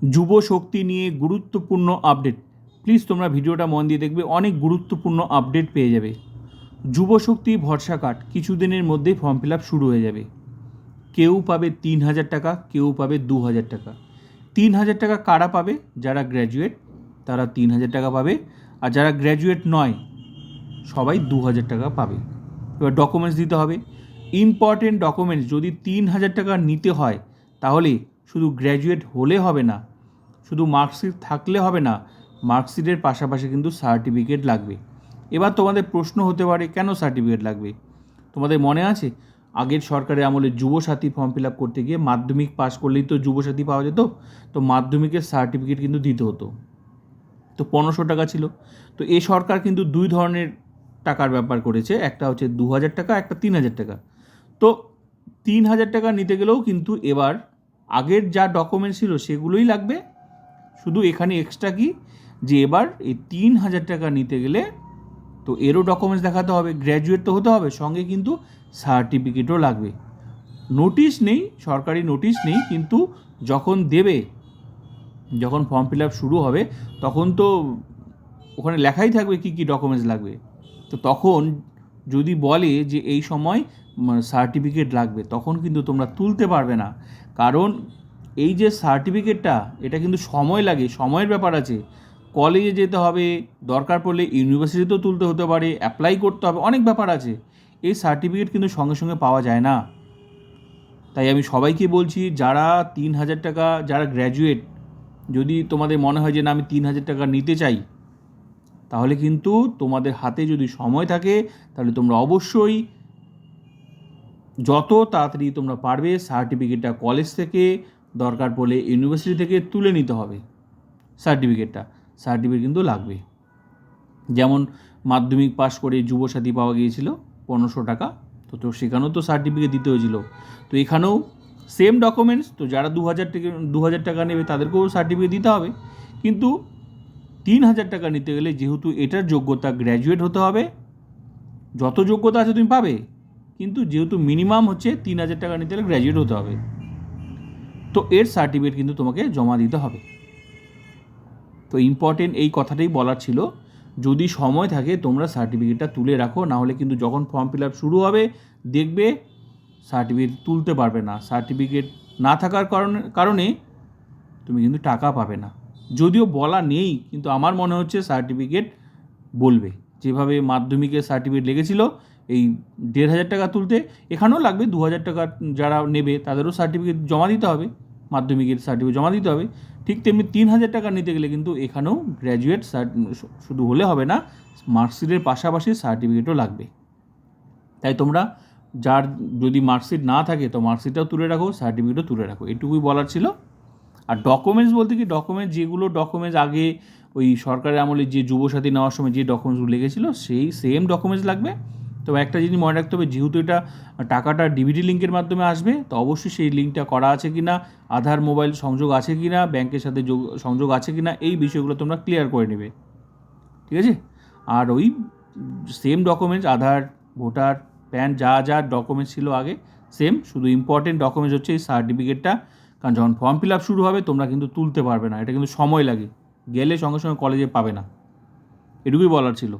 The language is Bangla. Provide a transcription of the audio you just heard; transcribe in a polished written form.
যুব শক্তি নিয়ে গুরুত্বপূর্ণ আপডেট। প্লিজ তোমরা ভিডিওটা মন দিয়ে দেখবে, অনেক গুরুত্বপূর্ণ আপডেট পেয়ে যাবে। যুব শক্তি ভরসা কার্ড কিছুদিনের মধ্যেই ফর্ম ফিল আপ শুরু হয়ে যাবে। কেউ পাবে 3,000 টাকা, কেউ পাবে 2,000 টাকা। 3,000 টাকা কারা পাবে? যারা গ্র্যাজুয়েট তারা 3,000 টাকা পাবে, আর যারা গ্র্যাজুয়েট নয় সবাই 2,000 টাকা পাবে। এবার ডকুমেন্টস দিতে হবে। ইম্পর্টেন্ট ডকুমেন্টস যদি 3,000 টাকা নিতে হয় তাহলে শুধু গ্র্যাজুয়েট হলে হবে না, শুধু মার্কশিট থাকলে হবে না, মার্কশিটের পাশাপাশি কিন্তু সার্টিফিকেট লাগবে। এবার তোমাদের প্রশ্ন হতে পারে কেন সার্টিফিকেট লাগবে? তোমাদের মনে আছে আগের সরকারের আমলে যুবসাথী ফর্ম ফিল আপ করতে গিয়ে মাধ্যমিক পাস করলেই তো যুবসাথী পাওয়া যেত, তো মাধ্যমিকের সার্টিফিকেট কিন্তু দিতে হতো, তো 1,500 টাকা ছিল। তো এই সরকার কিন্তু দুই ধরনের টাকার ব্যাপার করেছে, একটা হচ্ছে 2,000 টাকা, একটা 3,000 টাকা। তো 3,000 টাকা নিতে গেলেও কিন্তু এবার আগের যা ডকুমেন্টস ছিল সেগুলোই লাগবে, শুধু এখানে এক্সট্রা কি যে এবার এই 3,000 টাকা নিতে গেলে তো এরও ডকুমেন্টস দেখাতে হবে, গ্র্যাজুয়েট তো হতে হবে, সঙ্গে কিন্তু সার্টিফিকেটও লাগবে। নোটিশ নেই, সরকারি নোটিশ নেই, কিন্তু যখন দেবে, যখন ফর্ম ফিল আপ শুরু হবে তখন তো ওখানে লেখাই থাকবে কী কী ডকুমেন্টস লাগবে। তো তখন যদি বলে যে এই সময় সার্টিফিকেট লাগবে, তখন কিন্তু তোমরা তুলতে পারবে না। কারণ এই যে সার্টিফিকেটটা, এটা কিন্তু সময় লাগে, সময়ের ব্যাপার আছে। কলেজে যেতে হবে, দরকার পড়লে ইউনিভার্সিটিতেও তুলতে হতে পারে, অ্যাপ্লাই করতে হবে, অনেক ব্যাপার আছে। এই সার্টিফিকেট কিন্তু সঙ্গে সঙ্গে পাওয়া যায় না। তাই আমি সবাইকে বলছি, যারা 3,000 টাকা, যারা গ্র্যাজুয়েট, যদি তোমাদের মনে হয় যে না আমি 3,000 টাকা নিতে চাই, তাহলে কিন্তু তোমাদের হাতে যদি সময় থাকে তাহলে তোমরা অবশ্যই যত তাড়াতাড়ি তোমরা পারবে সার্টিফিকেটটা কলেজ থেকে, দরকার পড়লে ইউনিভার্সিটি থেকে তুলে নিতে হবে। সার্টিফিকেট কিন্তু লাগবে। যেমন মাধ্যমিক পাস করে যুবসাথী পাওয়া গিয়েছিল 1,500 টাকা, তো সেখানেও তো সার্টিফিকেট দিতে হয়েছিল। তো এখানেও সেম ডকুমেন্টস, তো যারা 2,000 টাকা নেবে তাদেরকেও সার্টিফিকেট দিতে হবে। কিন্তু 3,000 টাকা নিতে গেলে যেহেতু এটার যোগ্যতা গ্র্যাজুয়েট হতে হবে, যত যোগ্যতা আছে তুমি পাবে, কিন্তু যেহেতু মিনিমাম হচ্ছে 3,000 টাকা নিতে গেলে গ্র্যাজুয়েট হতে হবে, তো এর সার্টিফিকেট কিন্তু তোমাকে জমা দিতে হবে। তো ইম্পর্টেন্ট এই কথাটাই বলার ছিল, যদি সময় থাকে তোমরা সার্টিফিকেটটা তুলে রাখো, নাহলে কিন্তু যখন ফর্ম ফিল আপ শুরু হবে দেখবে সার্টিফিকেট তুলতে পারবে না। সার্টিফিকেট না থাকার কারণে তুমি কিন্তু টাকা পাবে না। যদিও বলা নেই, কিন্তু আমার মনে হচ্ছে সার্টিফিকেট বলবে। যেভাবে মাধ্যমিকের সার্টিফিকেট লেগেছিল এই 1,500 টাকা তুলতে, এখানেও লাগবে 2,000 টাকা, যারা নেবে তাদেরও সার্টিফিকেট জমা দিতে হবে, মাধ্যমিকের সার্টিফিকেট জমা দিতে হবে। ঠিক তেমনি 3,000 টাকা নিতে গেলে কিন্তু এখানেও গ্র্যাজুয়েট শুধু হলে হবে না, মার্কশিটের পাশাপাশি সার্টিফিকেটও লাগবে। তাই তোমরা যার যদি মার্কশিট না থাকে তো মার্কশিটটাও তুলে রাখো, সার্টিফিকেটও তুলে রাখো, এটুকুই বলার ছিল। আর ডকুমেন্টস বলতে কি, যেগুলো ডকুমেন্টস আগে ওই সরকারের আমলে যে যুবসাথী নেওয়ার সময় যে ডকুমেন্টসগুলো লেগেছিলো সেই সেম ডকুমেন্টস লাগবে। তবে একটা জিনিস মনে রাখতে হবে, যেহেতু এটা টাকাটা ডিবিটি লিঙ্কের মাধ্যমে আসবে, তো অবশ্যই সেই লিঙ্কটা করা আছে কি না, আধার মোবাইল সংযোগ আছে কি না, ব্যাংকের সাথে সংযোগ আছে কি না, এই বিষয়গুলো তোমরা ক্লিয়ার করে নেবে, ঠিক আছে? আর ওই সেম ডকুমেন্টস, আধার, ভোটার, প্যান, যা যা ডকুমেন্টস ছিল আগে সেম, শুধু ইম্পর্টেন্ট ডকুমেন্টস হচ্ছে এই সার্টিফিকেটটা। কারণ যখন ফর্ম ফিল আপ শুরু হবে তোমরা কিন্তু তুলতে পারবে না, এটা কিন্তু সময় লাগে, গেলে সঙ্গে সঙ্গে কলেজে পাবে না। এটুকুই বলার ছিল।